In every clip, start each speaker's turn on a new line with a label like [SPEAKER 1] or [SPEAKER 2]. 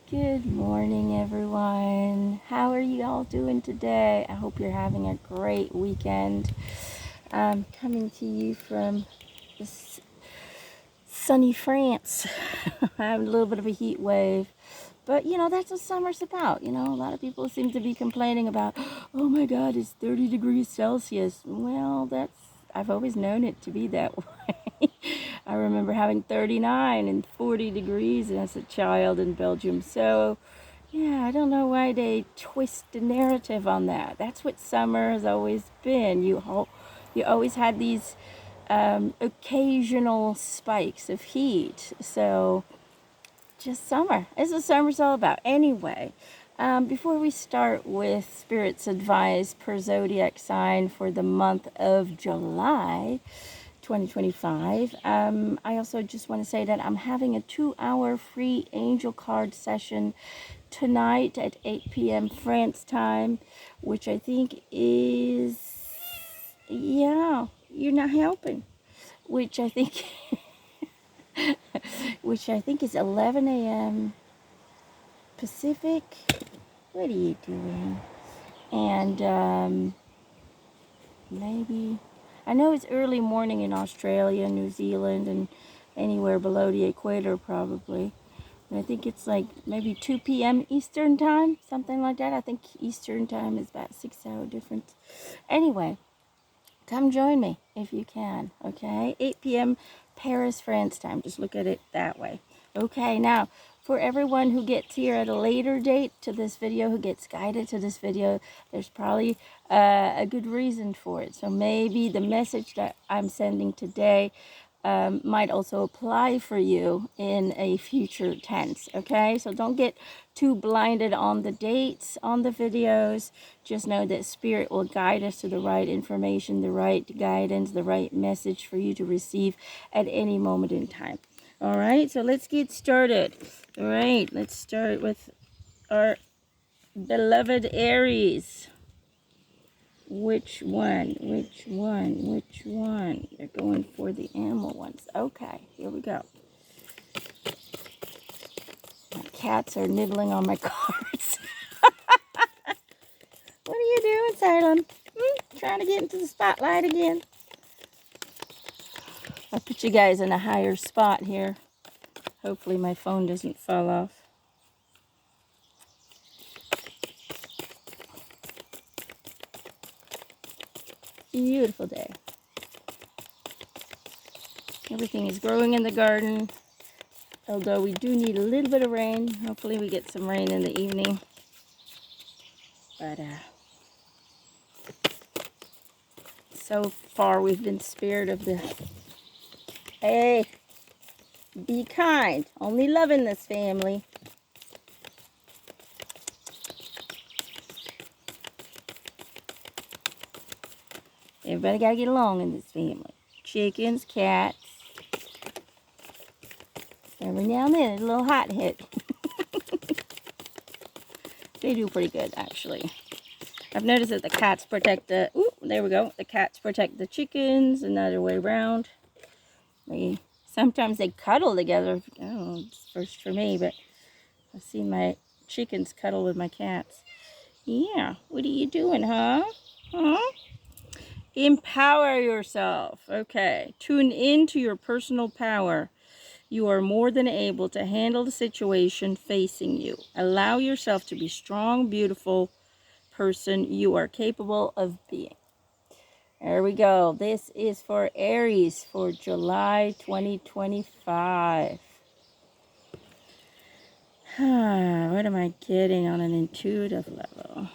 [SPEAKER 1] Good morning, everyone. How are you all doing today? I hope you're having a great weekend. I'm coming to you from this sunny France. I have a little bit of a heat wave. But, that's what summer's about. A lot of people seem to be complaining about, oh my God, it's 30 degrees Celsius. Well, I've always known it to be that way. I remember having 39 and 40 degrees as a child in Belgium. So, yeah, I don't know why they twist the narrative on that. That's what summer has always been. You always had these occasional spikes of heat. So, just summer. It's what summer's all about. Anyway, before we start with Spirit's advice per zodiac sign for the month of July 2025, I also just want to say that I'm having a 2-hour free angel card session tonight at 8 p.m. France time, which I think is, yeah, you're not helping, which I think is 11 a.m. Pacific. What are you doing? And maybe, I know it's early morning in Australia, New Zealand, and anywhere below the equator probably. And I think it's like maybe 2 p.m. Eastern time, something like that. I think Eastern time is about 6-hour difference. Anyway, come join me if you can, okay? 8 p.m. Paris, France time. Just look at it that way. Okay, now, for everyone who gets here at a later date to this video, who gets guided to this video, there's probably a good reason for it. So maybe the message that I'm sending today might also apply for you in a future tense, okay? So don't get too blinded on the dates on the videos. Just know that Spirit will guide us to the right information, the right guidance, the right message for you to receive at any moment in time. All right, so let's get started. All right, let's start with our beloved Aries. Which one? They're going for the animal ones. Okay, here we go. My cats are nibbling on my cards. What are you doing, Salem? Trying to get into the spotlight again? I'll put you guys in a higher spot here. Hopefully my phone doesn't fall off. Beautiful day. Everything is growing in the garden, although we do need a little bit of rain. Hopefully we get some rain in the evening. But so far we've been spared of the, hey, be kind, only love in this family. Everybody gotta get along in this family. Chickens, cats. Every now and then, a little hot hit. They do pretty good, actually. I've noticed that the cats protect the, there we go. The cats protect the chickens, another way around. Sometimes they cuddle together. I don't know, it's first for me, but I've seen my chickens cuddle with my cats. Yeah, what are you doing, huh? Empower yourself. Okay, tune into your personal power. You are more than able to handle the situation facing you. Allow yourself to be strong, beautiful person you are capable of being. There we go. This is for Aries for July 2025. What am I getting on an intuitive level?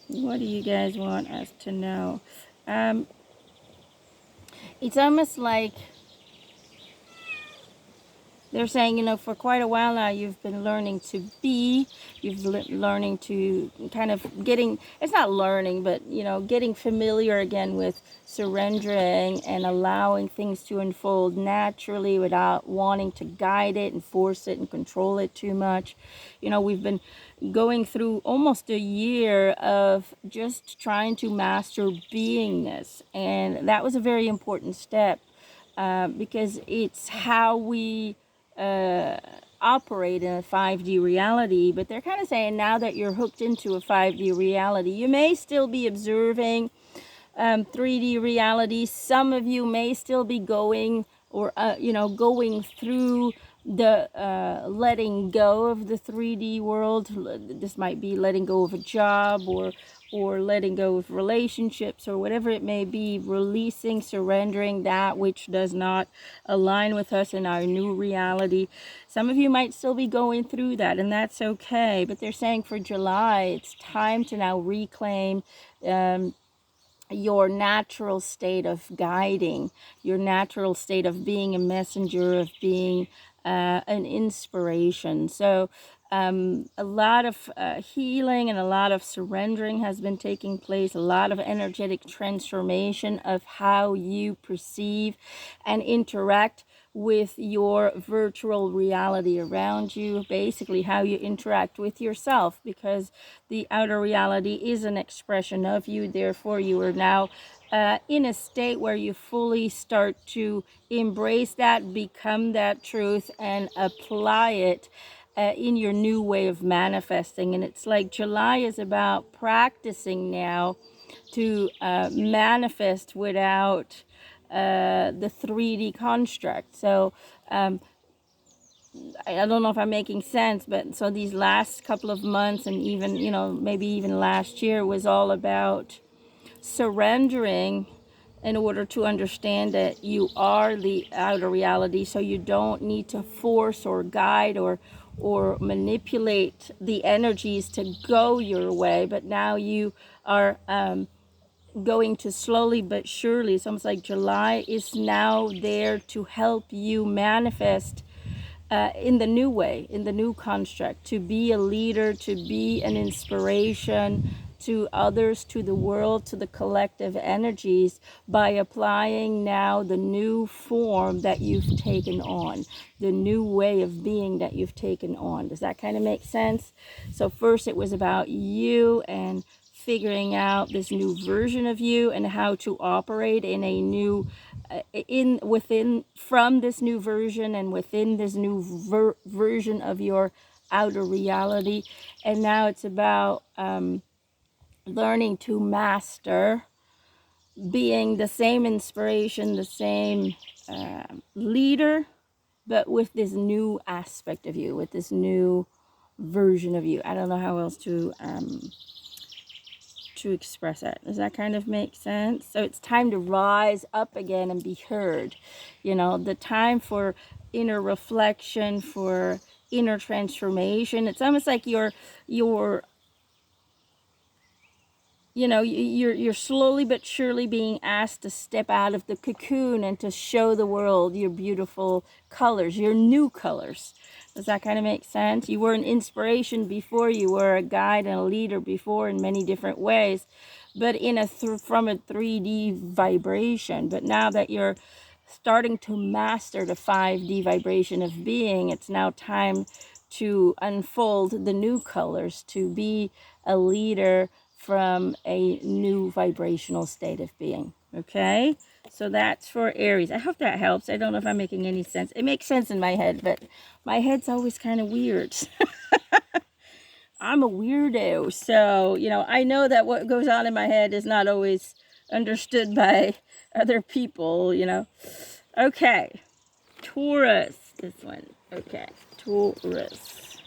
[SPEAKER 1] What do you guys want us to know? It's almost like they're saying, for quite a while now, you've been learning to be, learning to kind of it's not learning, but, getting familiar again with surrendering and allowing things to unfold naturally without wanting to guide it and force it and control it too much. We've been going through almost a year of just trying to master beingness. And that was a very important step because it's how we operate in a 5D reality, but they're kind of saying now that you're hooked into a 5D reality, you may still be observing 3D reality. Some of you may still be going or going through the letting go of the 3D world. This might be letting go of a job, or letting go of relationships, or whatever it may be, releasing, surrendering that which does not align with us in our new reality. Some of you might still be going through that, and that's okay. But they're saying for July, it's time to now reclaim your natural state of guiding, your natural state of being a messenger, of being an inspiration. So a lot of healing and a lot of surrendering has been taking place, a lot of energetic transformation of how you perceive and interact with your virtual reality around you, basically how you interact with yourself, because the outer reality is an expression of you. Therefore, you are now in a state where you fully start to embrace that, become that truth, and apply it in your new way of manifesting. And it's like July is about practicing now to manifest without the 3D construct. So I don't know if I'm making sense, but so these last couple of months, and even maybe even last year, was all about surrendering in order to understand that you are the outer reality. So you don't need to force or guide or manipulate the energies to go your way, but now you are going to slowly but surely. It's almost like July is now there to help you manifest in the new way, in the new construct, to be a leader, to be an inspiration to others, to the world, to the collective energies, by applying now the new form that you've taken on, the new way of being that you've taken on. Does that kind of make sense? So first it was about you and figuring out this new version of you and how to operate in a new from this new version and within this new version of your outer reality. And now it's about learning to master being the same inspiration, the same leader, but with this new aspect of you, with this new version of you. I don't know how else to express it. Does that kind of make sense? So it's time to rise up again and be heard. The time for inner reflection, for inner transformation. It's almost like you're slowly but surely being asked to step out of the cocoon and to show the world your beautiful colors, your new colors. Does that kind of make sense? You were an inspiration before, you were a guide and a leader before in many different ways, but from a 3D vibration. But now that you're starting to master the 5D vibration of being, it's now time to unfold the new colors, to be a leader from a new vibrational state of being. Okay, so that's for Aries. I hope that helps. I don't know if I'm making any sense. It makes sense in my head, but my head's always kind of weird. I'm a weirdo, so I know that what goes on in my head is not always understood by other people. Okay, Taurus, this one. Okay, Taurus.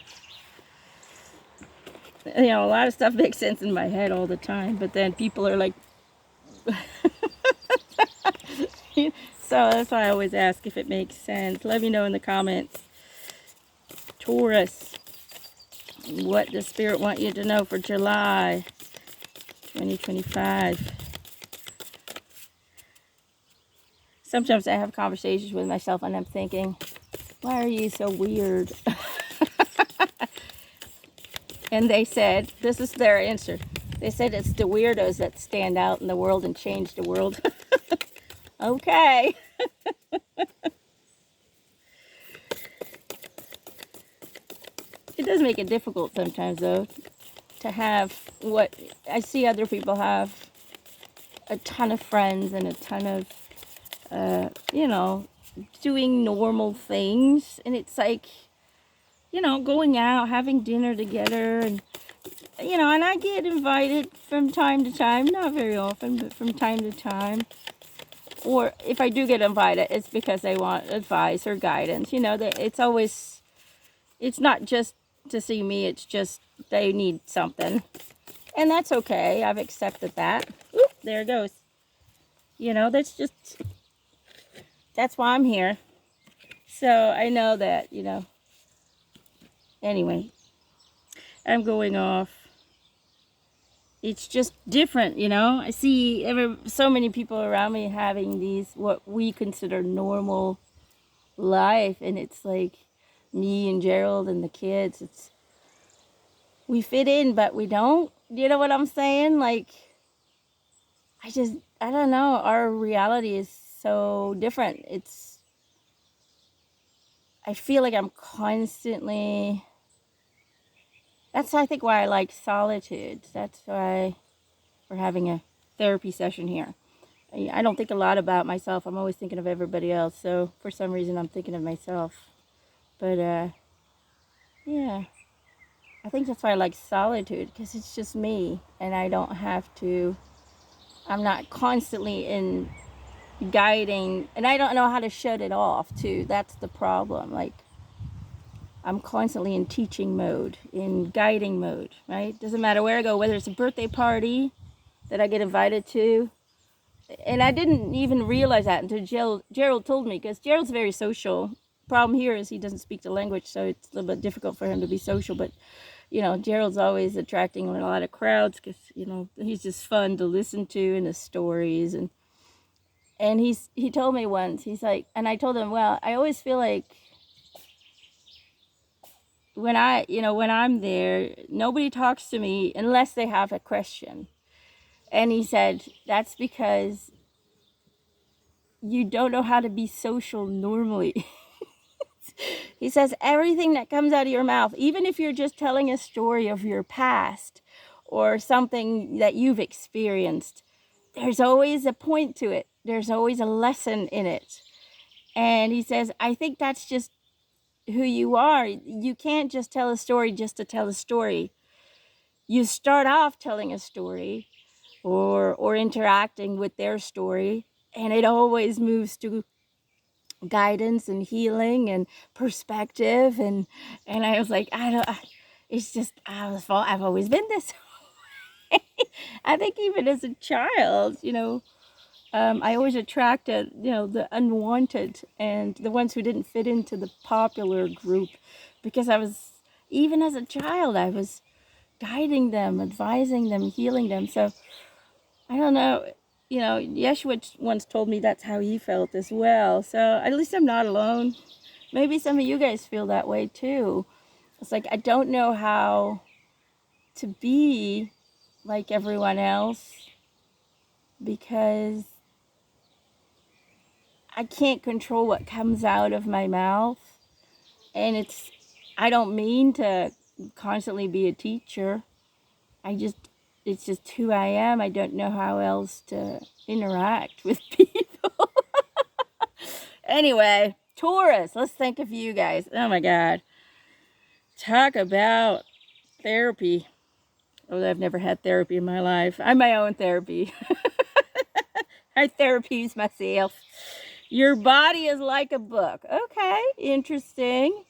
[SPEAKER 1] A lot of stuff makes sense in my head all the time, but then people are like, so that's why I always ask if it makes sense. Let me know in the comments. Taurus, what does Spirit want you to know for July 2025? Sometimes I have conversations with myself and I'm thinking, why are you so weird? And they said, this is their answer. They said it's the weirdos that stand out in the world and change the world. Okay. It does make it difficult sometimes, though, to have what I see other people have, a ton of friends and a ton of, doing normal things. And it's like, you know, going out, having dinner together, and, you know, and I get invited from time to time, not very often, but from time to time. Or if I do get invited, it's because they want advice or guidance. You know, it's always, it's not just to see me, it's just they need something. And that's okay. I've accepted that. Oop, there it goes. You know, that's why I'm here. So I know that, you know, anyway, I'm going off. It's just different, you know. I see so many people around me having these, what we consider normal life. And it's like me and Gerald and the kids. We fit in, but we don't. You know what I'm saying? Like, I don't know. Our reality is so different. I feel like I'm constantly, that's, I think, why I like solitude. That's why we're having a therapy session here. I don't think a lot about myself. I'm always thinking of everybody else. So for some reason, I'm thinking of myself. But, yeah. I think that's why I like solitude, because it's just me. And I don't have to, I'm not constantly in guiding, and I don't know how to shut it off too. That's the problem. Like, I'm constantly in teaching mode, in guiding mode, right? Doesn't matter where I go, whether it's a birthday party that I get invited to. And I didn't even realize that until Gerald told me, because Gerald's very social. Problem here is he doesn't speak the language, so it's a little bit difficult for him to be social. But, you know, Gerald's always attracting a lot of crowds because, you know, he's just fun to listen to, and his stories. And he told me once, he's like, and I told him, well, I always feel like when I'm there, nobody talks to me unless they have a question. And he said, that's because you don't know how to be social normally. He says, everything that comes out of your mouth, even if you're just telling a story of your past or something that you've experienced, there's always a point to it. There's always a lesson in it. And he says, I think that's just who you are. You can't just tell a story just to tell a story. You start off telling a story or interacting with their story, and it always moves to guidance and healing and perspective. And I was like, it's just, I've always been this way. I think even as a child, you know, I always attracted, you know, the unwanted and the ones who didn't fit into the popular group, because even as a child, I was guiding them, advising them, healing them. So I don't know, you know, Yeshua once told me that's how he felt as well. So at least I'm not alone. Maybe some of you guys feel that way too. It's like, I don't know how to be like everyone else, because I can't control what comes out of my mouth. And I don't mean to constantly be a teacher. It's just who I am. I don't know how else to interact with people. Anyway, Taurus, let's think of you guys. Oh my God. Talk about therapy. Oh, I've never had therapy in my life. I'm my own therapy. I therapies myself. Your body is like a book. Okay, interesting.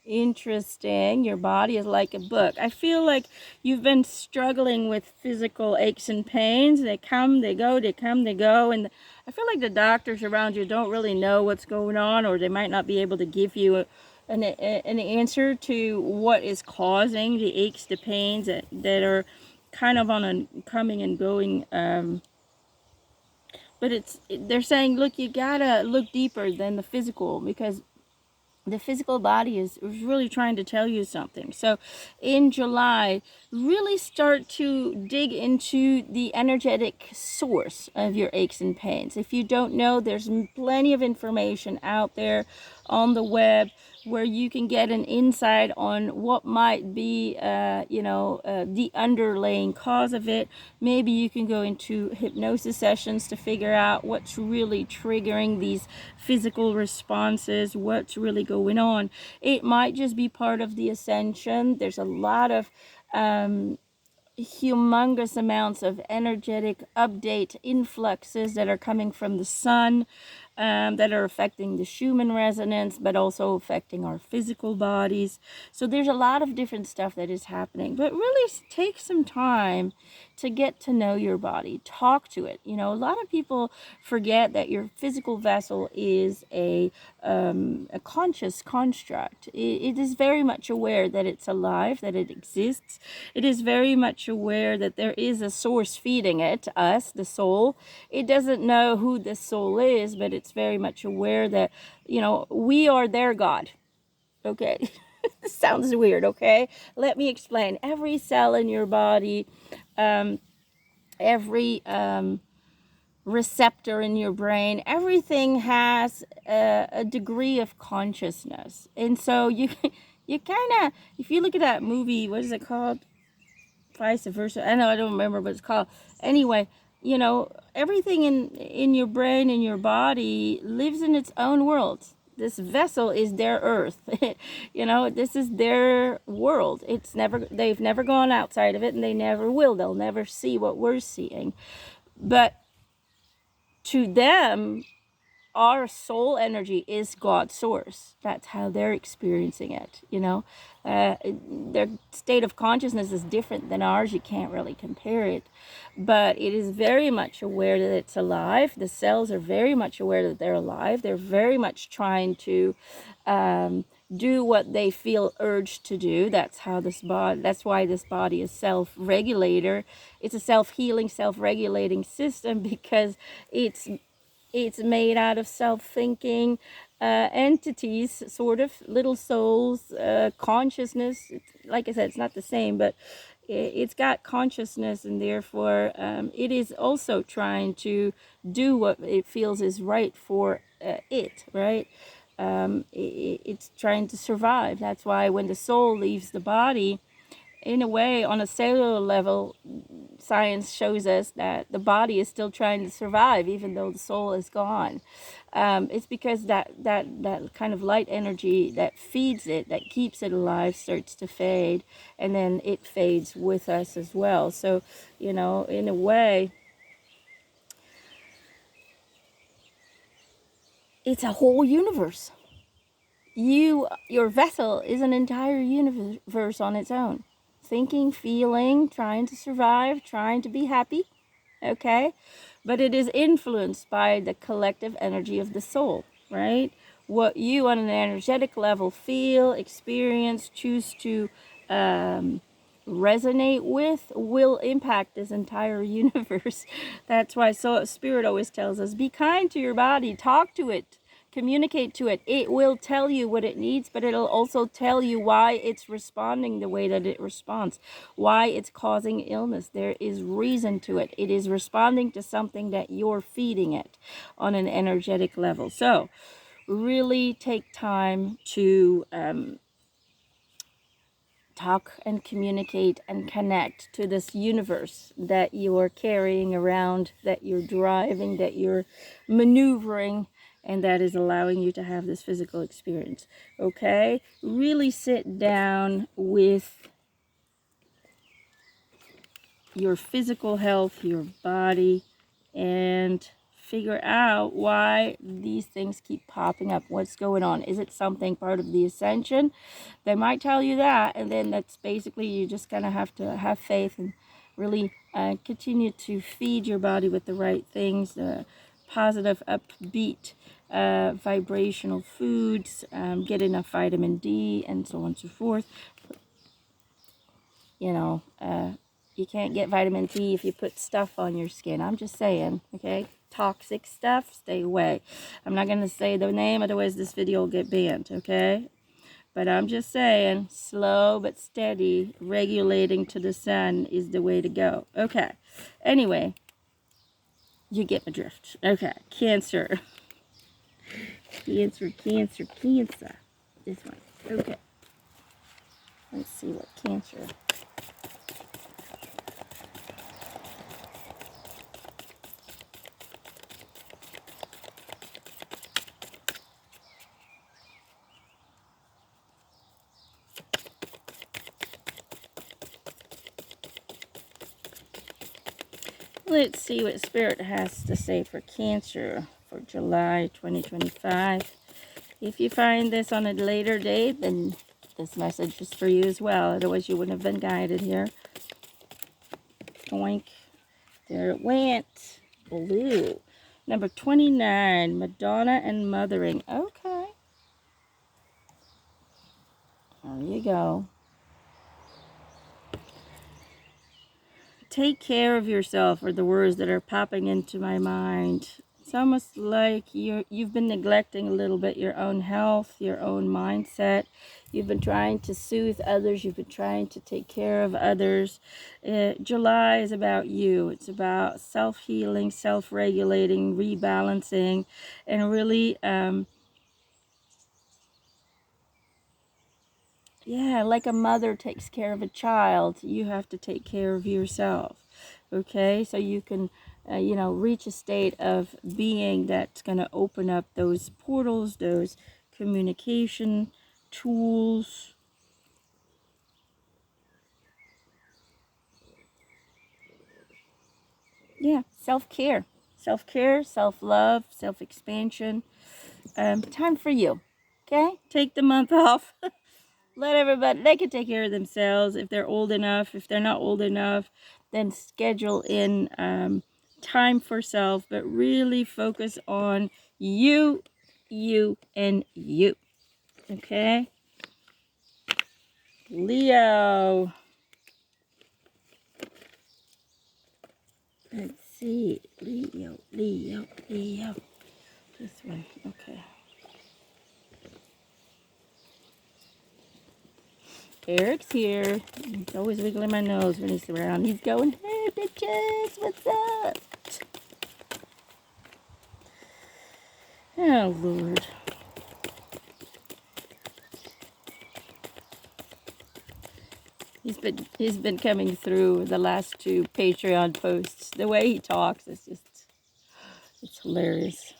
[SPEAKER 1] Interesting. Your body is like a book. I feel like you've been struggling with physical aches and pains. They come, they go, they come, they go. And I feel like the doctors around you don't really know what's going on, or they might not be able to give you an answer to what is causing the aches, the pains that are kind of on a coming and going. But they're saying, look, you gotta look deeper than the physical, because the physical body is really trying to tell you something. So in July, really start to dig into the energetic source of your aches and pains. If you don't know, there's plenty of information out there on the web where you can get an insight on what might be, the underlying cause of it. Maybe you can go into hypnosis sessions to figure out what's really triggering these physical responses, what's really going on. It might just be part of the ascension. There's a lot of humongous amounts of energetic update influxes that are coming from the sun, that are affecting the Schumann resonance, but also affecting our physical bodies. So there's a lot of different stuff that is happening, but really take some time to get to know your body, talk to it. A lot of people forget that your physical vessel is a conscious construct. It is very much aware that it's alive, that it exists. It is very much aware that there is a source feeding it, us, the soul. It doesn't know who the soul is, but it's very much aware that, we are their God. Okay. This sounds weird. Okay. Let me explain. Every cell in your body, every receptor in your brain, everything has a degree of consciousness. And so you kind of, if you look at that movie, what is it called? Vice versa. I don't remember what it's called. Anyway, everything in your brain and your body lives in its own world. This vessel is their earth. This is their world. They've never gone outside of it, and they never will. They'll never see what we're seeing. But to them, our soul energy is God's source. That's how they're experiencing it. Their state of consciousness is different than ours. You can't really compare it, but it is very much aware that it's alive. The cells are very much aware that they're alive. They're very much trying to do what they feel urged to do. That's why this body is self-regulator. It's a self-healing, self-regulating system, because it's made out of self-thinking entities, sort of little souls, consciousness. Like I said, it's not the same, but it's got consciousness, and therefore it is also trying to do what it feels is right for it, right? It's trying to survive. That's why when the soul leaves the body, in a way, on a cellular level, science shows us that the body is still trying to survive, even though the soul is gone. It's because that kind of light energy that feeds it, that keeps it alive, starts to fade, and then it fades with us as well. So, in a way, it's a whole universe. Your vessel is an entire universe on its own. Thinking, feeling, trying to survive, trying to be happy, okay? But it is influenced by the collective energy of the soul, right? What you on an energetic level feel, experience, choose to resonate with will impact this entire universe. That's why Spirit always tells us, be kind to your body, talk to it, communicate to it. It will tell you what it needs, but it'll also tell you why it's responding the way that it responds, why it's causing illness. There is reason to it. It is responding to something that you're feeding it on an energetic level. So really take time to talk and communicate and connect to this universe that you're carrying around, that you're driving, that you're maneuvering, and that is allowing you to have this physical experience. Okay? Really sit down with your physical health, your body, and figure out why these things keep popping up. What's going on? Is it something part of the ascension? They might tell you that, and then that's basically, you just kind of have to have faith and really continue to feed your body with the right things, positive, upbeat, vibrational foods, get enough vitamin D, and so on and so forth. You can't get vitamin D if you put stuff on your skin. I'm just saying, okay? Toxic stuff, stay away. I'm not going to say the name, otherwise this video will get banned, okay? But I'm just saying, slow but steady, regulating to the sun is the way to go. Okay. Anyway, you get my drift. Okay. Cancer. Cancer, Cancer, Cancer. This one. Okay. Let's see what Cancer. Let's see what Spirit has to say for Cancer for July 2025. If you find this on a later date, then this message is for you as well. Otherwise, you wouldn't have been guided here. Oink. There it went. Blue. Number 29, Madonna and Mothering. Okay. There you go. Take care of yourself are the words that are popping into my mind. It's almost like you've been neglecting a little bit your own health, your own mindset. You've been trying to soothe others. You've been trying to take care of others. July is about you. It's about self-healing, self-regulating, rebalancing, and really, yeah, like a mother takes care of a child, you have to take care of yourself. Okay, so you can, reach a state of being that's going to open up those portals, those communication tools. Yeah, self-care, self-love, self-expansion. Time for you. Okay, take the month off. Let everybody, they can take care of themselves if they're old enough. If they're not old enough, then schedule in time for self, but really focus on you, and you. Okay? Leo. Let's see. Leo. This one. Okay. Eric's here. He's always wiggling my nose when he's around. He's going, hey, bitches, what's up? Oh, Lord. He's been coming through the last two Patreon posts. The way he talks is it's hilarious.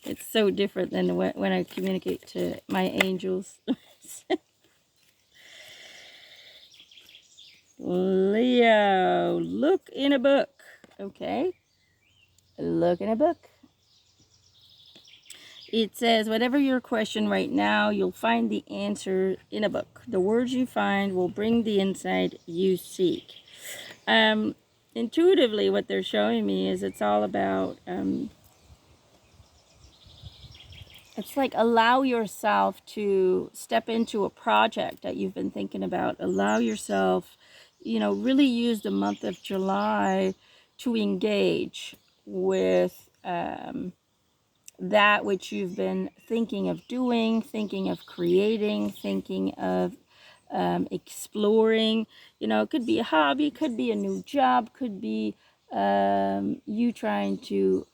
[SPEAKER 1] It's so different than when I communicate to my angels. Leo, look in a book. Okay? Look in a book. It says, whatever your question right now, you'll find the answer in a book. The words you find will bring the insight you seek. Intuitively, what they're showing me is it's all about, it's like allow yourself to step into a project that you've been thinking about. Allow yourself, really use the month of July to engage with that which you've been thinking of doing, thinking of creating, thinking of exploring. It could be a hobby, could be a new job, could be you trying to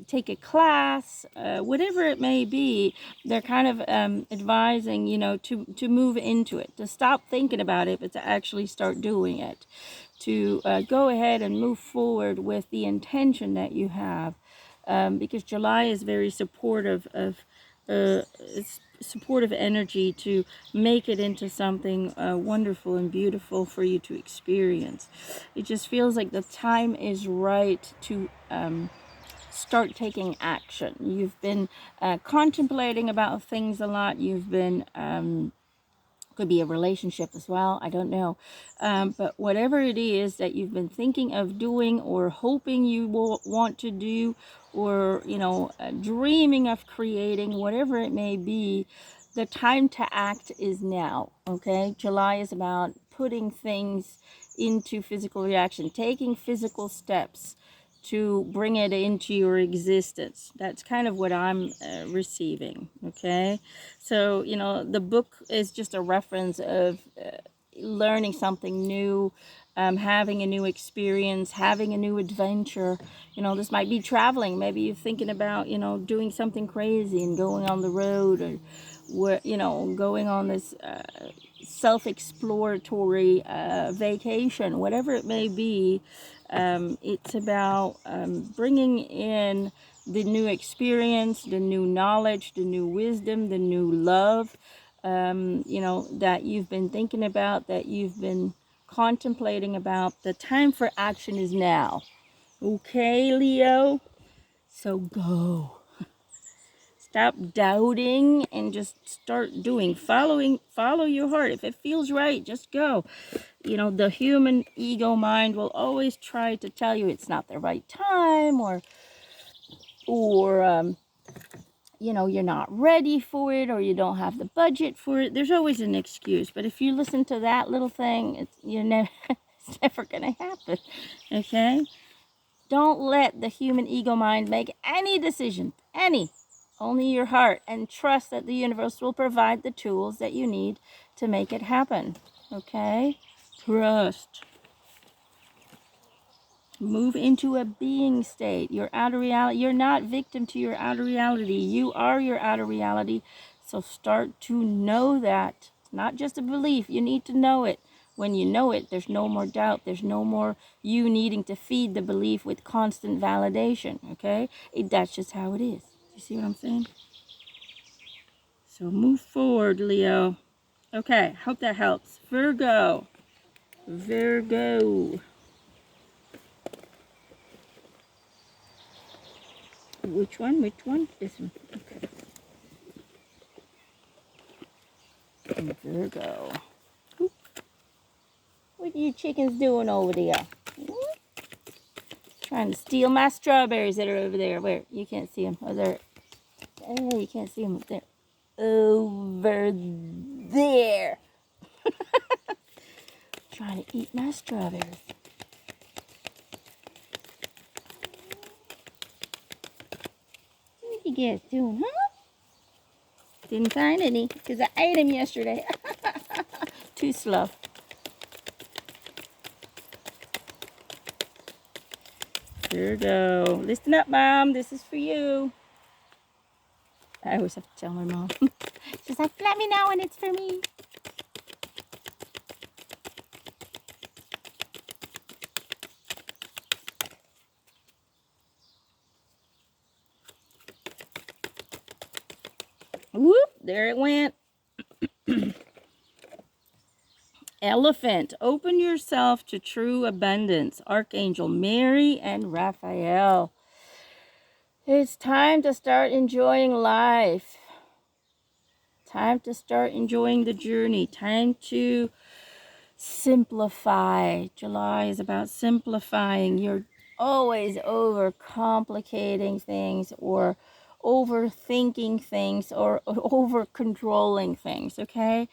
[SPEAKER 1] take a class, whatever it may be. They're kind of advising, to move into it, to stop thinking about it, but to actually start doing it, to go ahead and move forward with the intention that you have. Because July is very supportive of supportive energy to make it into something wonderful and beautiful for you to experience. It just feels like the time is right to start taking action. You've been contemplating about things a lot. You've been could be a relationship as well, I don't know, but whatever it is that you've been thinking of doing or hoping you will want to do, or dreaming of creating, whatever it may be, the time to act is now. Okay, July is about putting things into physical reaction, taking physical steps to bring it into your existence. That's kind of what I'm receiving. Okay, so the book is just a reference of learning something new, having a new experience, having a new adventure. You know, this might be traveling. Maybe you're thinking about, you know, doing something crazy and going on the road, or where, you know, going on this self-exploratory vacation, whatever it may be. It's about bringing in the new experience, the new knowledge, the new wisdom, the new love, you know, that you've been thinking about, that you've been contemplating about. The time for action is now. Okay, Leo? So go. Stop doubting and just start doing. Follow your heart. If it feels right, just go. You know, the human ego mind will always try to tell you it's not the right time, or you know, you're not ready for it, or you don't have the budget for it. There's always an excuse. But if you listen to that little thing, it's never going to happen. Okay? Don't let the human ego mind make any decision. Only your heart. And trust that the universe will provide the tools that you need to make it happen. Okay? Trust. Move into a being state. You're outer reality. You're not victim to your outer reality. You are your outer reality. So start to know that. It's not just a belief. You need to know it. When you know it, there's no more doubt. There's no more you needing to feed the belief with constant validation. Okay? That's just how it is. You see what I'm saying? So move forward, Leo. Okay, hope that helps. Virgo. Which one? This one. Okay. Virgo. Oop. What are you chickens doing over there? Trying to steal my strawberries that are over there. Where? You can't see them. Oh, there. Oh, you can't see them up there. Over there. Trying to eat my strawberries. What you guys doing, huh? Didn't find any because I ate them yesterday. Too slow. Virgo. Listen up, Mom. This is for you. I always have to tell my mom. She's like, let me know when it's for me. Whoop, there it went. Elephant, open yourself to true abundance. Archangel Mary and Raphael. It's time to start enjoying life. Time to start enjoying the journey. Time to simplify. July is about simplifying. You're always over complicating things, or overthinking things, or over controlling things. Okay?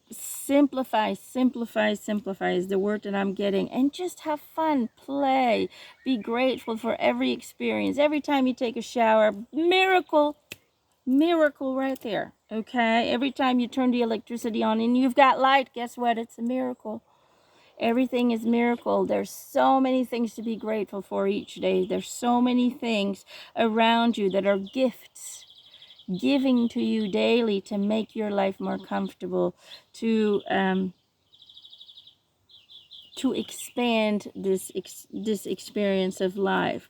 [SPEAKER 1] Simplify is the word that I'm getting. And just have fun, play, be grateful for every experience. Every time you take a shower, miracle right there. Okay? Every time you turn the electricity on and you've got light, guess what? It's a miracle. Everything is miracle. There's so many things to be grateful for each day. There's so many things around you that are gifts giving to you daily to make your life more comfortable, to expand this experience of life.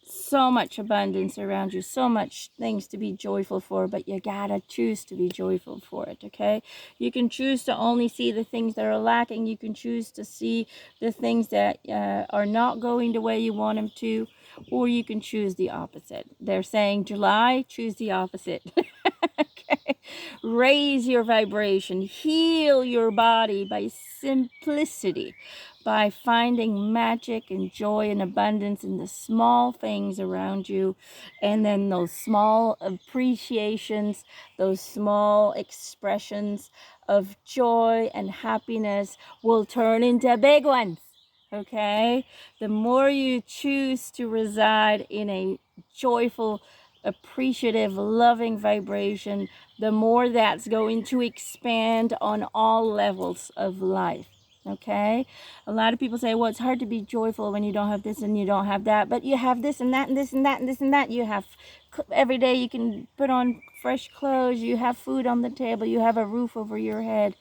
[SPEAKER 1] So much abundance around you, so much things to be joyful for, but you gotta choose to be joyful for it. Okay, you can choose to only see the things that are lacking. You can choose to see the things that are not going the way you want them to, or you can choose the opposite. They're saying, July, choose the opposite. Okay, raise your vibration, heal your body by simplicity, by finding magic and joy and abundance in the small things around you. And then those small appreciations, those small expressions of joy and happiness will turn into big ones. Okay? The more you choose to reside in a joyful, appreciative, loving vibration, the more that's going to expand on all levels of life. Okay? A lot of people say, well, it's hard to be joyful when you don't have this and you don't have that, but you have this and that and this and that and this and that. You have every day you can put on fresh clothes, you have food on the table, you have a roof over your head,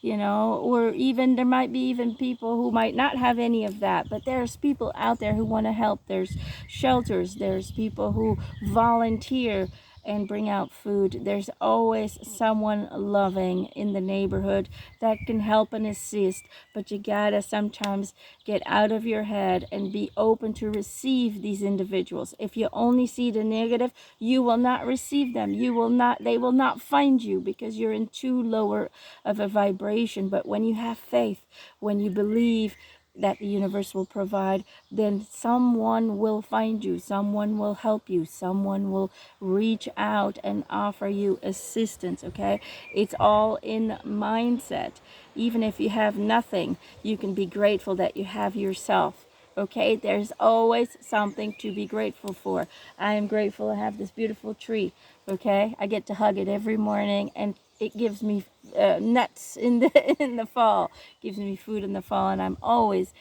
[SPEAKER 1] you know, or even there might be even people who might not have any of that, but there's people out there who want to help. There's shelters, there's people who volunteer and bring out food. There's always someone loving in the neighborhood that can help and assist, but you gotta sometimes get out of your head and be open to receive these individuals. If you only see the negative, you will not receive them. They will not find you, because you're in too lower of a vibration. But when you have faith, when you believe that the universe will provide, then someone will find you, someone will help you, someone will reach out and offer you assistance. Okay, it's all in mindset. Even if you have nothing, you can be grateful that you have yourself. Okay, there's always something to be grateful for. I am grateful to have this beautiful tree. Okay, I get to hug it every morning, and it gives me nuts in the fall, gives me food in the fall, and I'm always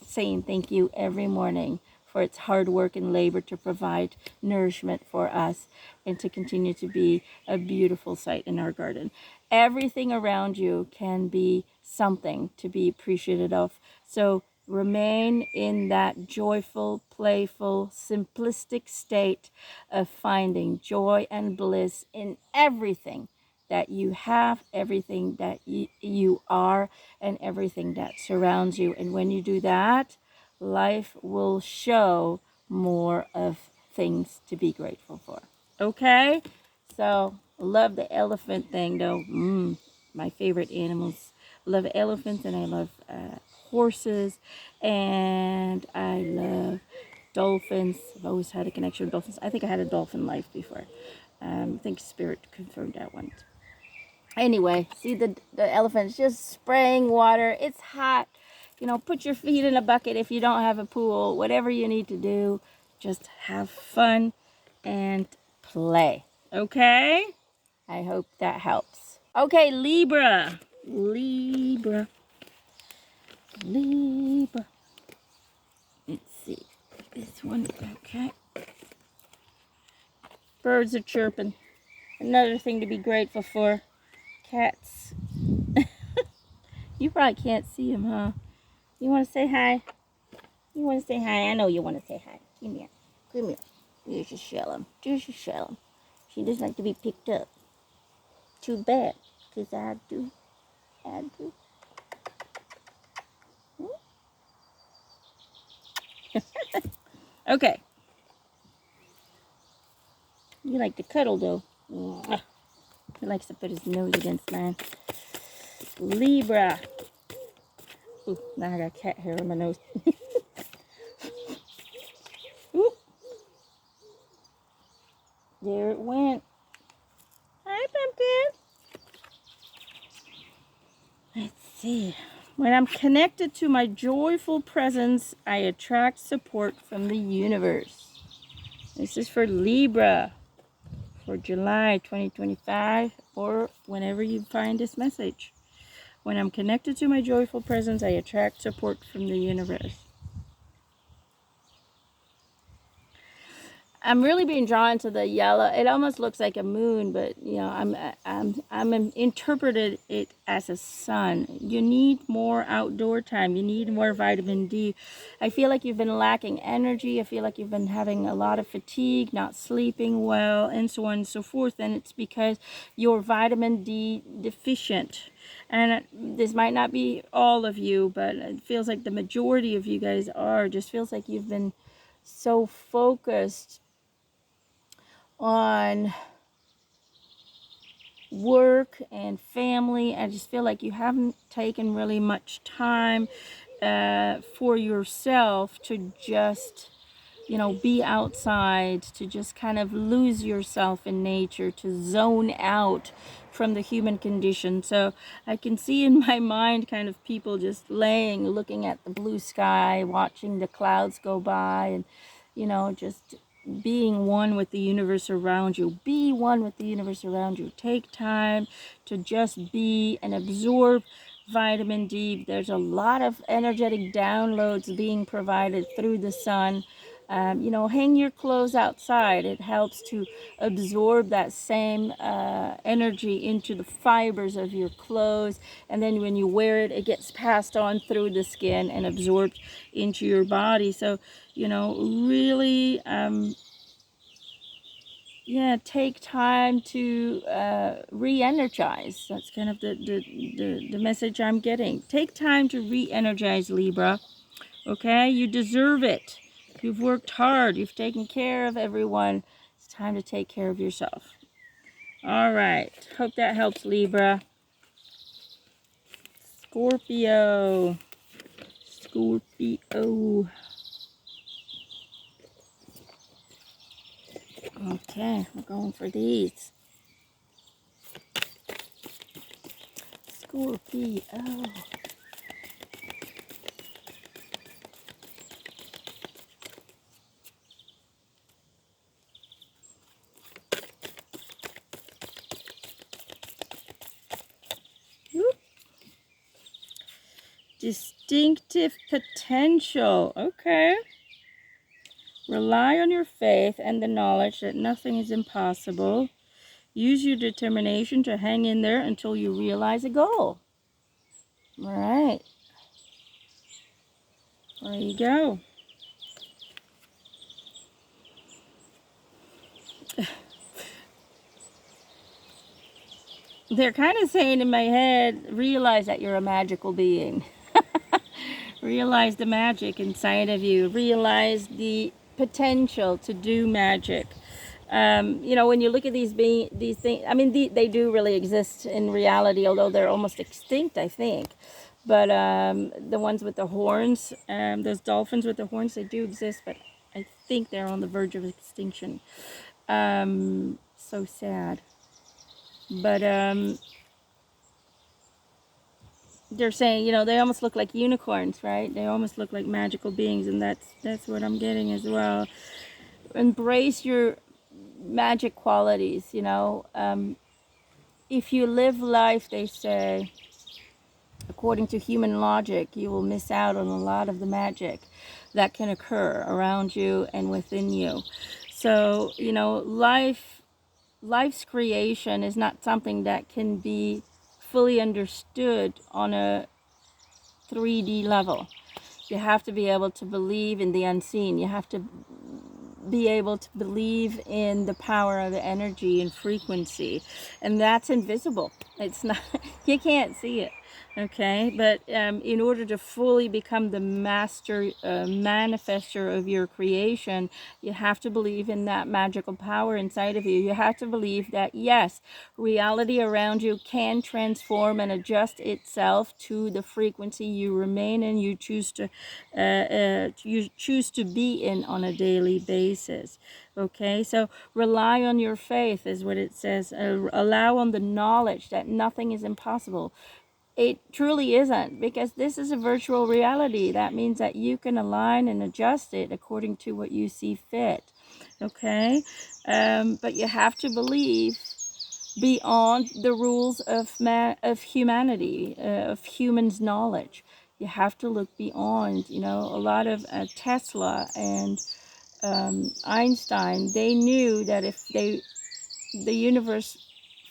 [SPEAKER 1] saying thank you every morning for its hard work and labor to provide nourishment for us and to continue to be a beautiful sight in our garden. Everything around you can be something to be appreciated of. So remain in that joyful, playful, simplistic state of finding joy and bliss in everything that you have, everything that you are, and everything that surrounds you. And when you do that, life will show more of things to be grateful for. Okay? So, love the elephant thing though. My favorite animals. I love elephants, and I love horses, and I love dolphins. I've always had a connection with dolphins. I think I had a dolphin life before. I think Spirit confirmed that once. Anyway, see the elephants just spraying water. It's hot. You know, put your feet in a bucket if you don't have a pool. Whatever you need to do, just have fun and play. Okay? I hope that helps. Okay, Libra. Libra. Let's see. This one. Okay. Birds are chirping. Another thing to be grateful for. Cats. You probably can't see him, huh? You want to say hi? You want to say hi? I know you want to say hi. Come here. Come here. You should shell him. You should shell him. She doesn't like to be picked up. Too bad. Because I do. I do. Okay. You like to cuddle, though. He likes to put his nose against mine. Libra. Ooh, now I got cat hair on my nose. Ooh. There it went. Hi, Pumpkin. Let's see. When I'm connected to my joyful presence, I attract support from the universe. This is for Libra for July 2025, or whenever you find this message. When I'm connected to my joyful presence, I attract support from the universe. I'm really being drawn to the yellow. It almost looks like a moon, but you know, I'm interpreted it as a sun. You need more outdoor time. You need more vitamin D. I feel like you've been lacking energy. I feel like you've been having a lot of fatigue, not sleeping well, and so on and so forth. And it's because you're vitamin D deficient. And this might not be all of you, but it feels like the majority of you guys are. Just feels like you've been so focused on work and family. I just feel like you haven't taken really much time for yourself to just, you know, be outside, to just kind of lose yourself in nature, to zone out from the human condition. So I can see in my mind kind of people just looking at the blue sky, watching the clouds go by, and, you know, just being one with the universe around you. Be one with the universe around you. Take time to just be and absorb vitamin D. There's a lot of energetic downloads being provided through the sun. You know, hang your clothes outside. It helps to absorb that same energy into the fibers of your clothes. And then when you wear it, it gets passed on through the skin and absorbed into your body. So, you know, really, yeah, take time to re-energize. That's kind of the message I'm getting. Take time to re-energize, Libra. Okay, you deserve it. You've worked hard. You've taken care of everyone. It's time to take care of yourself. All right. Hope that helps, Libra. Scorpio. Scorpio. Okay, we're going for these. Scorpio. Whoop. Distinctive potential. Okay. Rely on your faith and the knowledge that nothing is impossible. Use your determination to hang in there until you realize a goal. All right. There you go. They're kind of saying in my head, realize that you're a magical being. Realize the magic inside of you. Realize the potential to do magic. You know, when you look at these things, I mean, they do really exist in reality, although they're almost extinct, I think. But the ones with the horns, those dolphins with the horns, they do exist, but I think they're on the verge of extinction. So sad. But they're saying, you know, they almost look like unicorns, right? They almost look like magical beings, and that's what I'm getting as well. Embrace your magic qualities, you know. If you live life, they say, according to human logic, you will miss out on a lot of the magic that can occur around you and within you. So, you know, life's creation is not something that can be fully understood on a 3D level. You have to be able to believe in the unseen. You have to be able to believe in the power of the energy and frequency, and that's invisible. It's not, you can't see it. Okay, but in order to fully become the master manifester of your creation, you have to believe in that magical power inside of you. You have to believe that, yes, reality around you can transform and adjust itself to the frequency you remain in, you choose to be in on a daily basis. Okay, so rely on your faith is what it says. Allow on the knowledge that nothing is impossible. It truly isn't, because this is a virtual reality. That means that you can align and adjust it according to what you see fit. Okay, but you have to believe beyond the rules of humanity, of humans' knowledge. You have to look beyond. You know, a lot of Tesla and Einstein, they knew that if the universe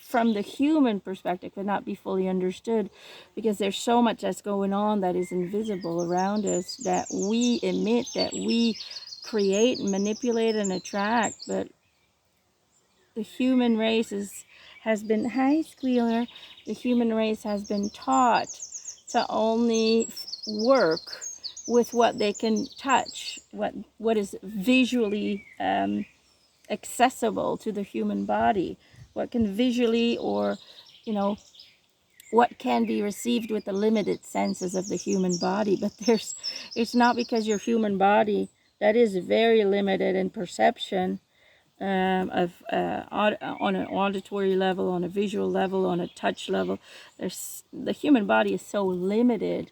[SPEAKER 1] from the human perspective could not be fully understood, because there's so much that's going on that is invisible around us, that we emit, that we create, manipulate, and attract. But the human race has been, hi Squealer, the human race has been taught to only work with what they can touch, what is visually accessible to the human body, what can visually, or, you know, what can be received with the limited senses of the human body. But it's not because your human body, that is very limited in perception, on an auditory level, on a visual level, on a touch level. The human body is so limited.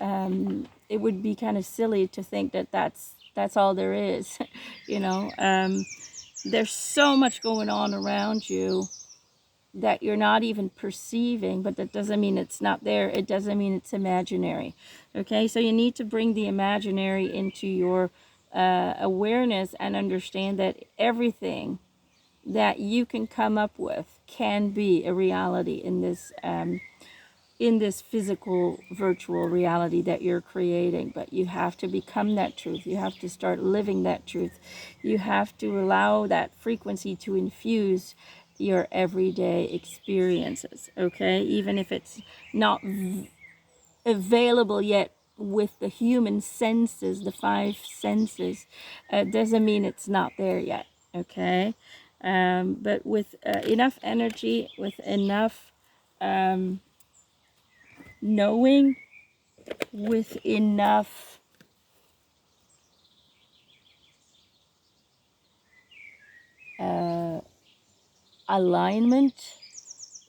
[SPEAKER 1] It would be kind of silly to think that That's all there is. You know, there's so much going on around you that you're not even perceiving, but that doesn't mean it's not there. It doesn't mean it's imaginary. Okay, so you need to bring the imaginary into your awareness and understand that everything that you can come up with can be a reality in this physical virtual reality that you're creating. But you have to become that truth. You have to start living that truth. You have to allow that frequency to infuse your everyday experiences, okay? Even if it's not available yet with the human senses, the five senses, doesn't mean it's not there yet, okay? But with enough energy, with enough knowing, with enough alignment,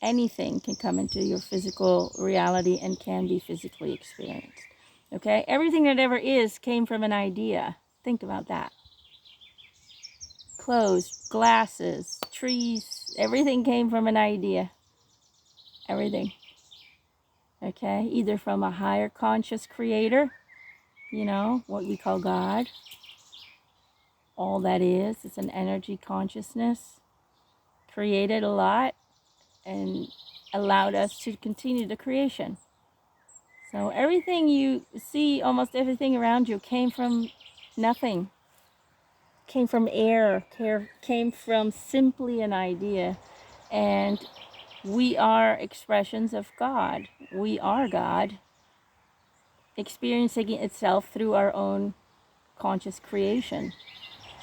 [SPEAKER 1] anything can come into your physical reality and can be physically experienced. Okay? Everything that ever is came from an idea. Think about that. Clothes, glasses, trees, everything came from an idea. Everything. Okay? Either from a higher conscious creator, you know, what we call God. All that is, it's an energy consciousness. Created a lot and allowed us to continue the creation. So everything you see, almost everything around you, came from nothing. Came from air, came from simply an idea. And we are expressions of God. We are God, experiencing itself through our own conscious creation.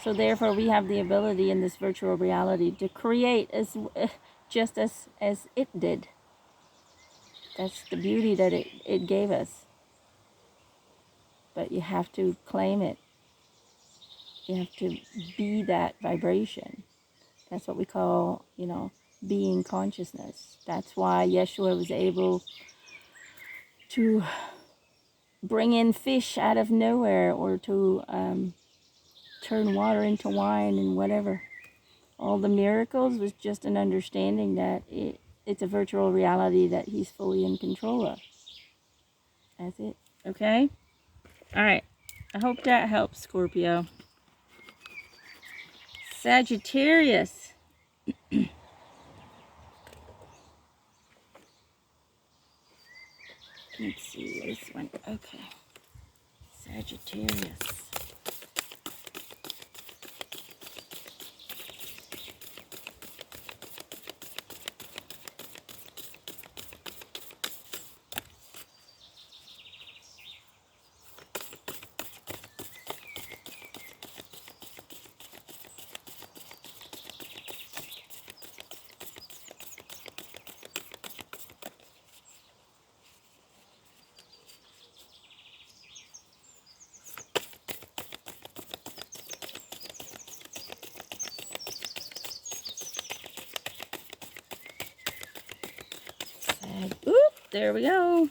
[SPEAKER 1] So therefore we have the ability in this virtual reality to create as just as it did. That's the beauty that it gave us. But you have to claim it. You have to be that vibration. That's what we call, you know, being consciousness. That's why Yeshua was able to bring in fish out of nowhere, or to turn water into wine and whatever. All the miracles was just an understanding that it's a virtual reality that he's fully in control of. That's it. Okay? All right. I hope that helps, Scorpio. Sagittarius. Let's see this one. Okay. Sagittarius. Oop, there we go.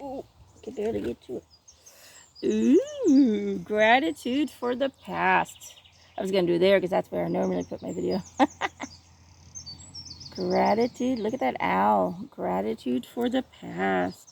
[SPEAKER 1] Ooh, can barely get to it. Ooh, gratitude for the past. I was going to do there because that's where I normally put my video. Gratitude. Look at that owl. Gratitude for the past.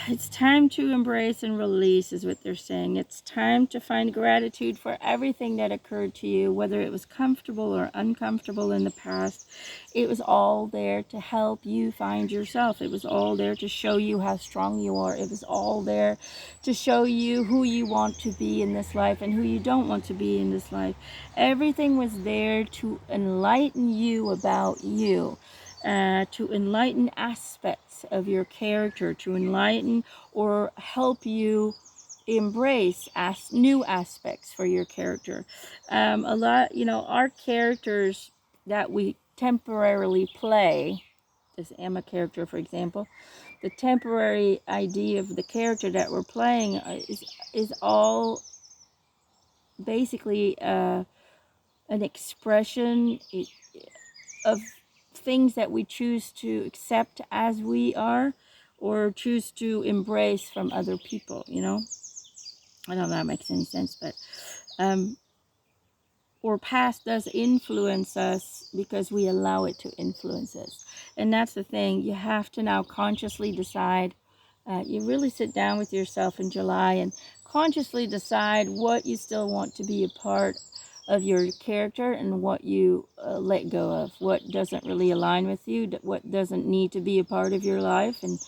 [SPEAKER 1] It's time to embrace and release is what they're saying. It's time to find gratitude for everything that occurred to you, whether it was comfortable or uncomfortable in the past. It was all there to help you find yourself. It was all there to show you how strong you are. It was all there to show you who you want to be in this life and who you don't want to be in this life. Everything was there to enlighten you about you. To enlighten aspects of your character, to enlighten or help you embrace new aspects for your character. A lot, you know, our characters that we temporarily play, this Emma character, for example, the temporary idea of the character that we're playing is all basically an expression of things that we choose to accept as we are, or choose to embrace from other people, you know. I don't know if that makes any sense, but or past does influence us because we allow it to influence us. And that's the thing. You have to now consciously decide. You really sit down with yourself in July and consciously decide what you still want to be a part of your character and what you let go of, what doesn't really align with you, what doesn't need to be a part of your life, and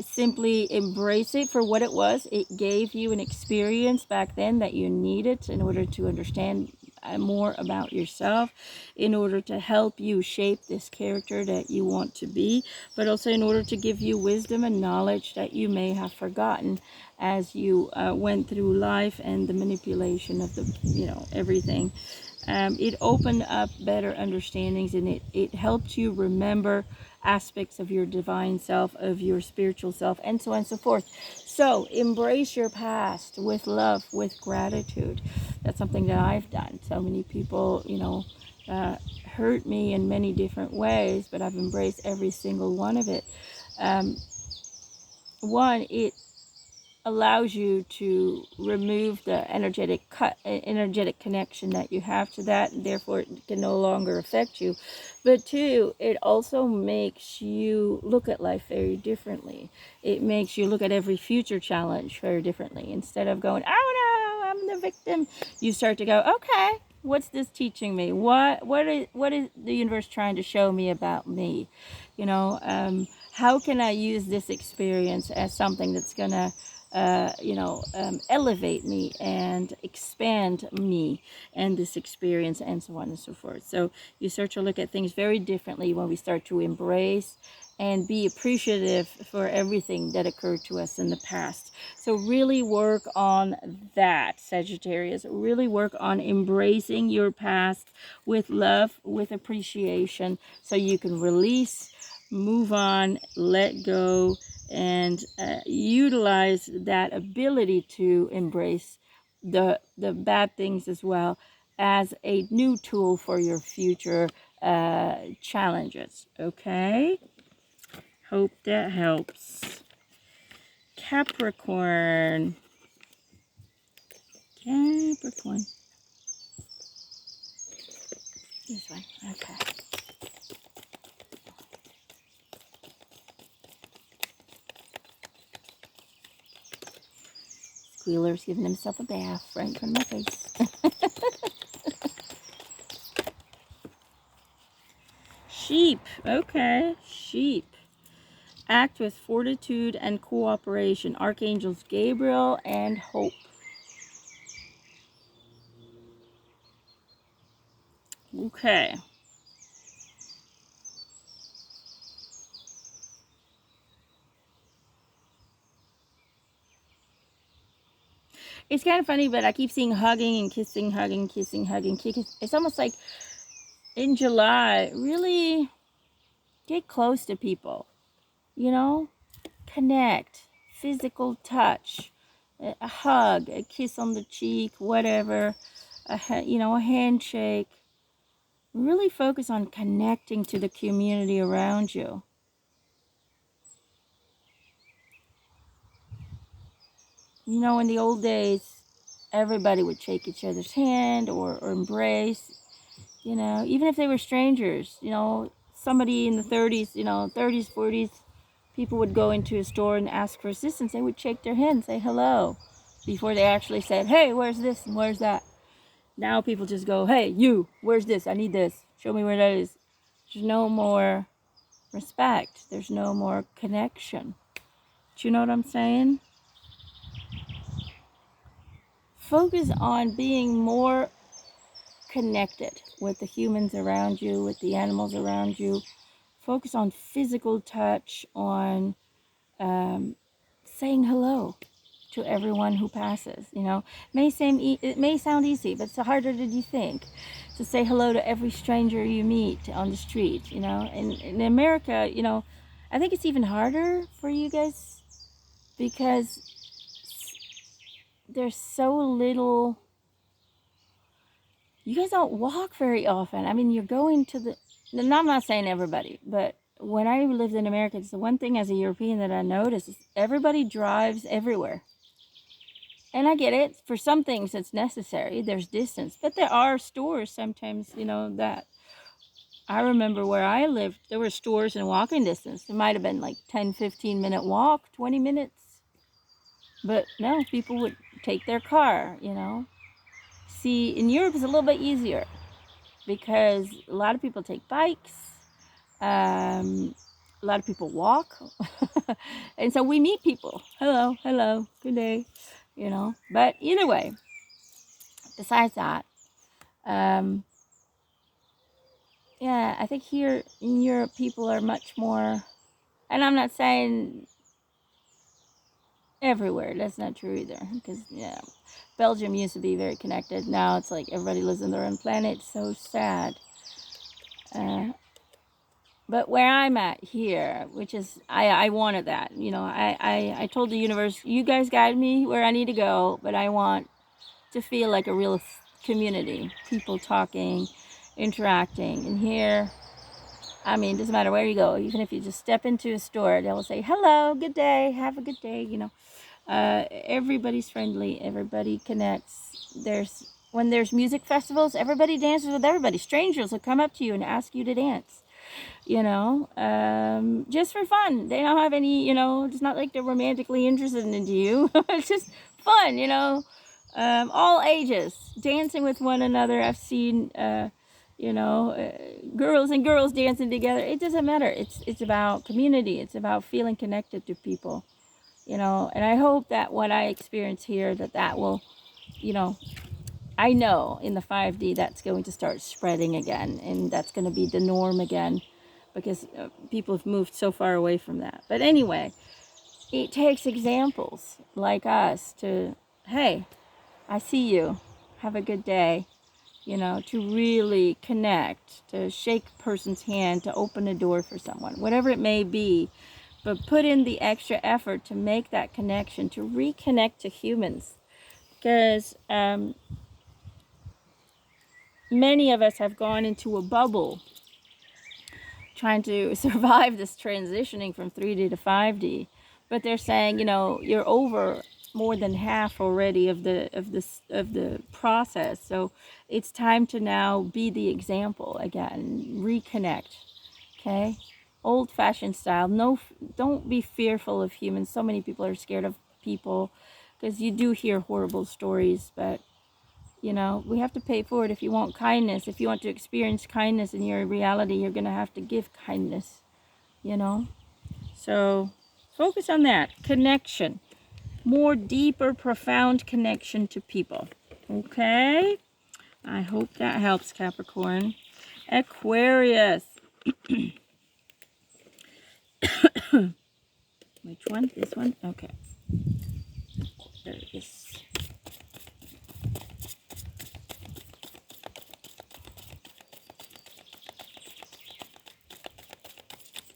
[SPEAKER 1] simply embrace it for what it was. It gave you an experience back then that you needed in order to understand more about yourself, in order to help you shape this character that you want to be, but also in order to give you wisdom and knowledge that you may have forgotten as you went through life and the manipulation of the, you know, everything. It opened up better understandings, and it helped you remember aspects of your divine self, of your spiritual self, and so on and so forth. So embrace your past with love, with gratitude. That's something that I've done. So many people, you know, hurt me in many different ways, but I've embraced every single one of it. One, it allows you to remove the energetic connection that you have to that, and therefore it can no longer affect you. But two, it also makes you look at life very differently. It makes you look at every future challenge very differently. Instead of going, oh no, I'm the victim, you start to go, okay, what's this teaching me? What is the universe trying to show me about me? You know, how can I use this experience as something that's gonna elevate me and expand me and this experience, and so on and so forth. So you start to look at things very differently when we start to embrace and be appreciative for everything that occurred to us in the past. So really work on that, Sagittarius. Really work on embracing your past with love, with appreciation, so you can release, move on, let go, and utilize that ability to embrace the bad things as well as a new tool for your future challenges. Okay, hope that helps. Capricorn. This one. Okay. Squealer's giving himself a bath right in front of my face. Sheep. Okay. Sheep. Act with fortitude and cooperation. Archangels Gabriel and Hope. Okay. It's kind of funny, but I keep seeing hugging and kissing, hugging, kissing, hugging, kissing. It's almost like in July, really get close to people, you know, connect, physical touch, a hug, a kiss on the cheek, whatever, a handshake. Really focus on connecting to the community around you. You know, in the old days, everybody would shake each other's hand or embrace, you know, even if they were strangers. You know, somebody in the 30s, 30s, 40s, people would go into a store and ask for assistance. They would shake their hand, say hello, before they actually said, hey, where's this and where's that? Now people just go, hey, you, where's this? I need this. Show me where that is. There's no more respect. There's no more connection. Do you know what I'm saying? Focus on being more connected with the humans around you, with the animals around you. Focus on physical touch, on saying hello to everyone who passes. You know, it may sound easy, but it's harder than you think to say hello to every stranger you meet on the street. You know, and in America, you know, I think it's even harder for you guys because there's so little. You guys don't walk very often. I mean, you're going to the. And I'm not saying everybody, but when I lived in America, it's the one thing as a European that I noticed is everybody drives everywhere. And I get it. For some things it's necessary. There's distance. But there are stores sometimes, that I remember where I lived, there were stores in walking distance. It might have been like 10, 15-minute walk, 20 minutes. But no, people would take their car, See, in Europe it's a little bit easier because a lot of people take bikes. A lot of people walk. And so we meet people. Hello, good day, But either way, besides that, yeah, I think here in Europe people are much more, and I'm not saying everywhere, that's not true either, because Belgium used to be very connected. Now it's like everybody lives on their own planet. It's so sad. But where I'm at here, which is, I wanted that, I told the universe, you guys guide me where I need to go, but I want to feel like a real community, people talking, interacting. And here, I mean, doesn't matter where you go, even if you just step into a store, they'll say, hello, good day, have a good day, Everybody's friendly, everybody connects. When there's music festivals, everybody dances with everybody. Strangers will come up to you and ask you to dance, just for fun. They don't have any, it's not like they're romantically interested in you. It's just fun, all ages, dancing with one another. I've seen, girls and girls dancing together. It doesn't matter. It's about community. It's about feeling connected to people, and I hope that what I experience here, that will, I know in the 5D that's going to start spreading again, and that's going to be the norm again, because people have moved so far away from that. But anyway, it takes examples like us to, hey, I see you, have a good day, to really connect, to shake a person's hand, to open a door for someone, whatever it may be. But put in the extra effort to make that connection, to reconnect to humans. Because many of us have gone into a bubble trying to survive this transitioning from 3D to 5D. But they're saying, you're over more than half already of the process. So it's time to now be the example again, reconnect. Okay? Old-fashioned style. No, don't be fearful of humans. So many people are scared of people because you do hear horrible stories, but we have to pay for it. If you want kindness, if you want to experience kindness in your reality, you're going to have to give kindness, So focus on that. Connection. More deeper, profound connection to people. Okay? I hope that helps, Capricorn. Aquarius. Which one? This one? Okay. There it is.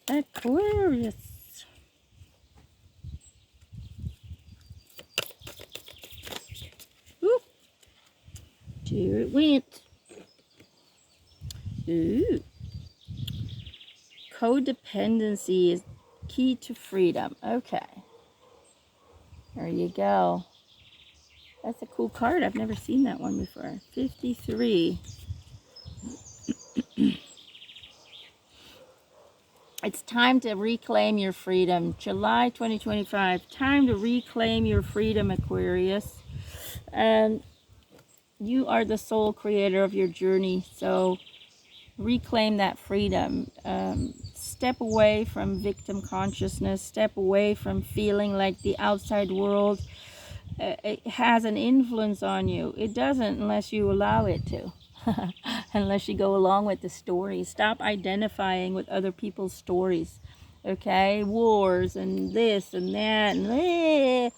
[SPEAKER 1] Aquarius. Oop. There it went. Ooh. Codependency is key to freedom. Okay. There you go. That's a cool card. I've never seen that one before. 53. It's time to reclaim your freedom. July 2025. Time to reclaim your freedom, Aquarius. You are the sole creator of your journey. So reclaim that freedom. Step away from victim consciousness. Step away from feeling like the outside world it has an influence on you. It doesn't unless you allow it to. Unless you go along with the story. Stop identifying with other people's stories. Okay? Wars and this and that. And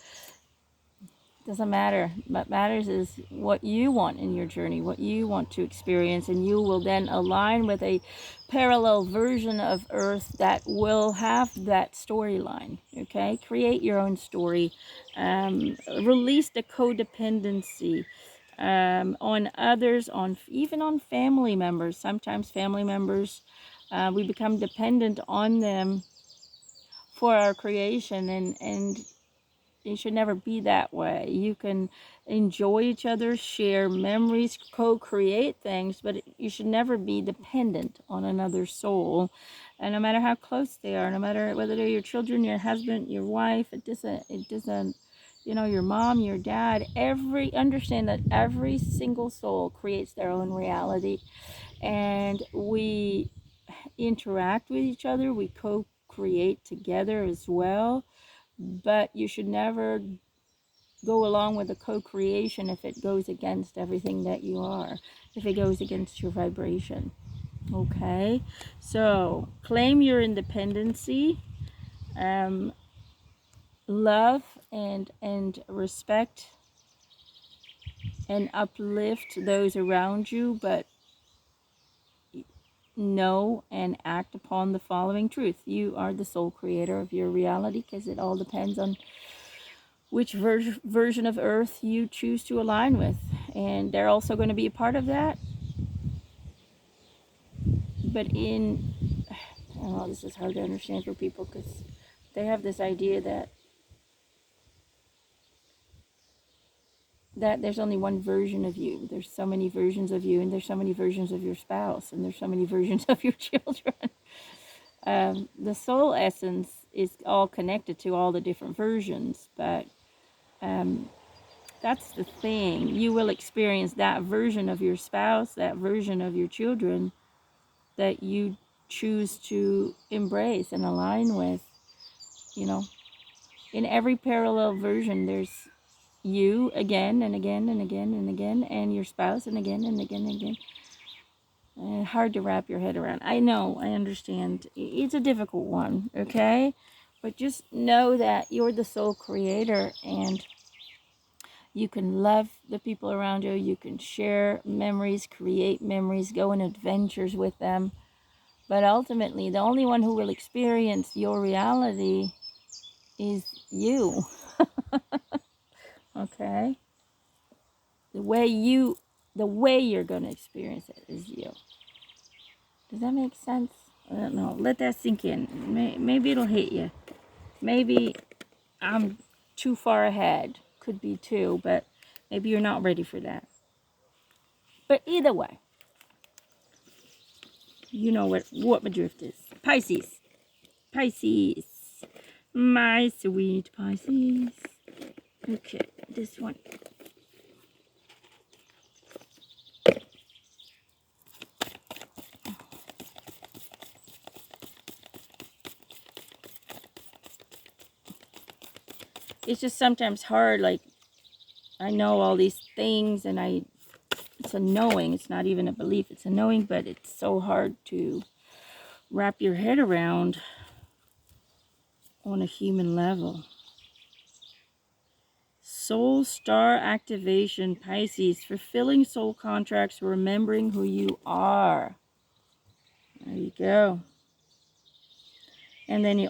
[SPEAKER 1] doesn't matter. What matters is what you want in your journey, what you want to experience, and you will then align with a parallel version of Earth that will have that storyline. Okay? Create your own story. Release the codependency on others, even on family members. Sometimes family members We become dependent on them for our creation, and it should never be that way. You can enjoy each other, share memories, co-create things, but you should never be dependent on another soul. And no matter how close they are, no matter whether they're your children, your husband, your wife, it doesn't, you know, your mom, your dad, understand that every single soul creates their own reality, and we interact with each other, we co-create together as well. But you should never go along with the co-creation if it goes against everything that you are, if it goes against your vibration. Okay, so claim your independency, love and respect and uplift those around you, but know and act upon the following truth: you are the sole creator of your reality, because it all depends on which version of Earth you choose to align with. And they're also going to be a part of that. But I don't know, this is hard to understand for people, because they have this idea that there's only one version of you. There's so many versions of you, and there's so many versions of your spouse, and there's so many versions of your children. The soul essence is all connected to all the different versions, but that's the thing. You will experience that version of your spouse, that version of your children that you choose to embrace and align with. You know, in every parallel version, there's you again and again and again and again, and your spouse and again and again and again. Hard to wrap your head around. I know, I understand. It's a difficult one, okay? But just know that you're the sole creator, and you can love the people around you. You can share memories, create memories, go on adventures with them. But ultimately, the only one who will experience your reality is you. Okay? The way you're going to experience it is you. Does that make sense? I don't know. Let that sink in. Maybe it'll hit you. Maybe I'm too far ahead. Could be too, but maybe you're not ready for that. But either way, you know what my drift is. Pisces. Pisces. My sweet Pisces. Okay, this one. It's just sometimes hard, like, I know all these things, and it's a knowing. It's not even a belief. It's a knowing, but it's so hard to wrap your head around on a human level. Soul star activation, Pisces. Fulfilling soul contracts, remembering who you are. There you go. And then you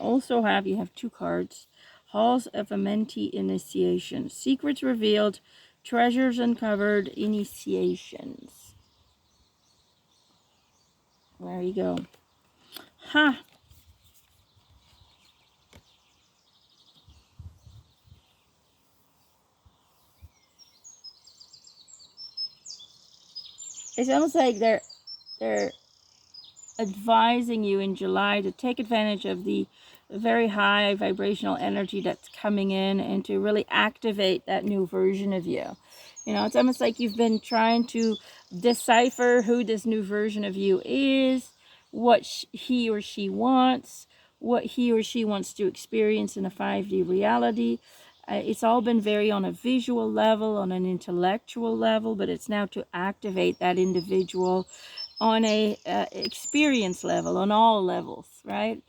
[SPEAKER 1] have two cards. Halls of a Mentee Initiation. Secrets revealed, treasures uncovered, initiations. There you go. Ha! Huh. It's almost like they're advising you in July to take advantage of the very high vibrational energy that's coming in, and to really activate that new version of you. You know, it's almost like you've been trying to decipher who this new version of you is, what he or she wants, what he or she wants to experience in a 5D reality. It's all been very on a visual level, on an intellectual level, but it's now to activate that individual on a experience level, on all levels, right?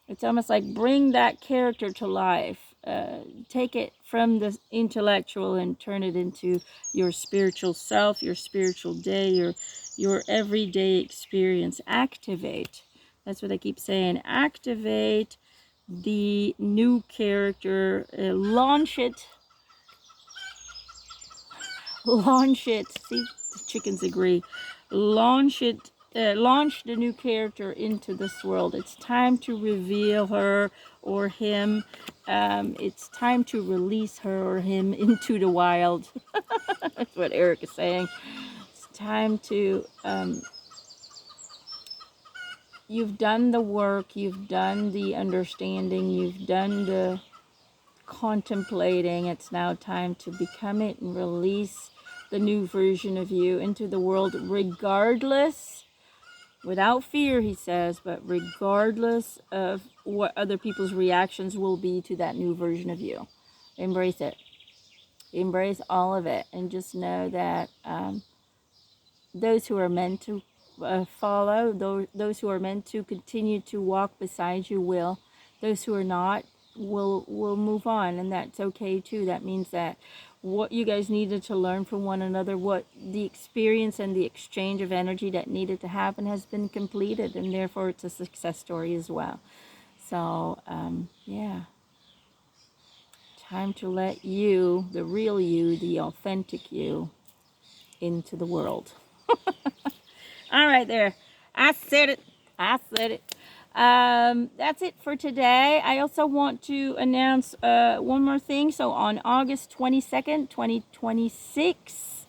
[SPEAKER 1] It's almost like bring that character to life. Take it from the intellectual and turn it into your spiritual self, your spiritual day, your everyday experience. Activate. That's what I keep saying. Activate the new character. Launch it. Launch it. See, the chickens agree. Launch it launched a new character into this world. It's time to reveal her or him. It's time to release her or him into the wild. That's what Eric is saying. It's time to, you've done the work, you've done the understanding, you've done the contemplating. It's now time to become it and release the new version of you into the world, regardless, without fear, he says, but regardless of what other people's reactions will be to that new version of you. Embrace it. Embrace all of it, and just know that those who are meant to follow, those who are meant to continue to walk beside you will. Those who are not will move on, and that's okay too. That means that what you guys needed to learn from one another, what the experience and the exchange of energy that needed to happen has been completed, and therefore it's a success story as well. So yeah, time to let you, the real you, the authentic you, into the world. All right, there. I said it. I said it. That's it for today. I also want to announce one more thing. So on August 22nd, 2026,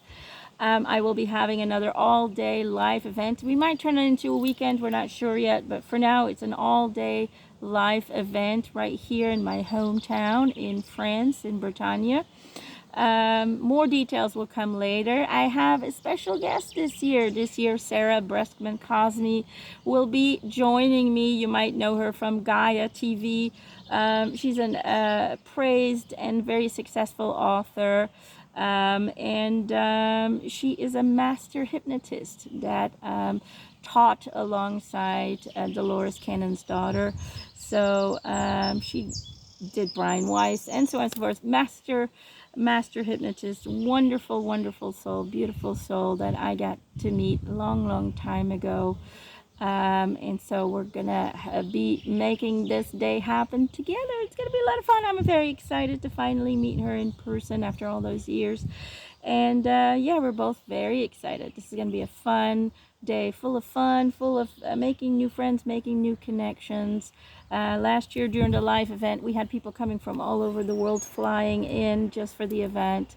[SPEAKER 1] I will be having another all-day live event. We might turn it into a weekend. We're not sure yet. But for now, it's an all-day live event right here in my hometown in France, in Bretagne. More details will come later. I have a special guest this year. Sarah Breskman Cosme will be joining me. You might know her from Gaia TV. She's an praised and very successful author. She is a master hypnotist that taught alongside Dolores Cannon's daughter. So she did Brian Weiss and so on and so forth. Master hypnotist, wonderful soul, beautiful soul that I got to meet a long time ago. And so we're gonna be making this day happen together. It's gonna be a lot of fun. I'm very excited to finally meet her in person after all those years. And yeah, we're both very excited. This is gonna be a fun day, full of fun, full of making new friends, making new connections. Last year during the live event, we had people coming from all over the world flying in just for the event.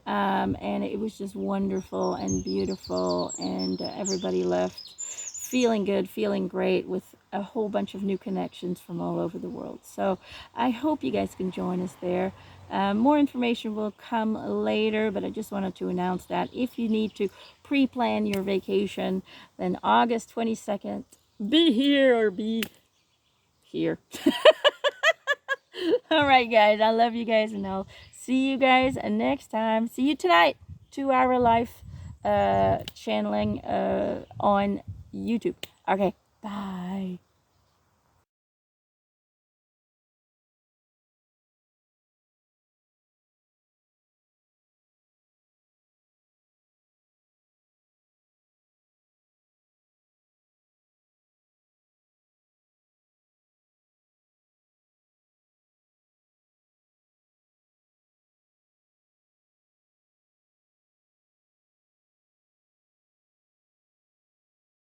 [SPEAKER 1] And it was just wonderful and beautiful, and everybody left feeling good, feeling great, with a whole bunch of new connections from all over the world. So I hope you guys can join us there. More information will come later, but I just wanted to announce that if you need to pre-plan your vacation, then August 22nd, be here or be here. All right, guys, I love you guys, and I'll see you guys next time. See you tonight, 2-hour live channeling on YouTube. Okay, bye.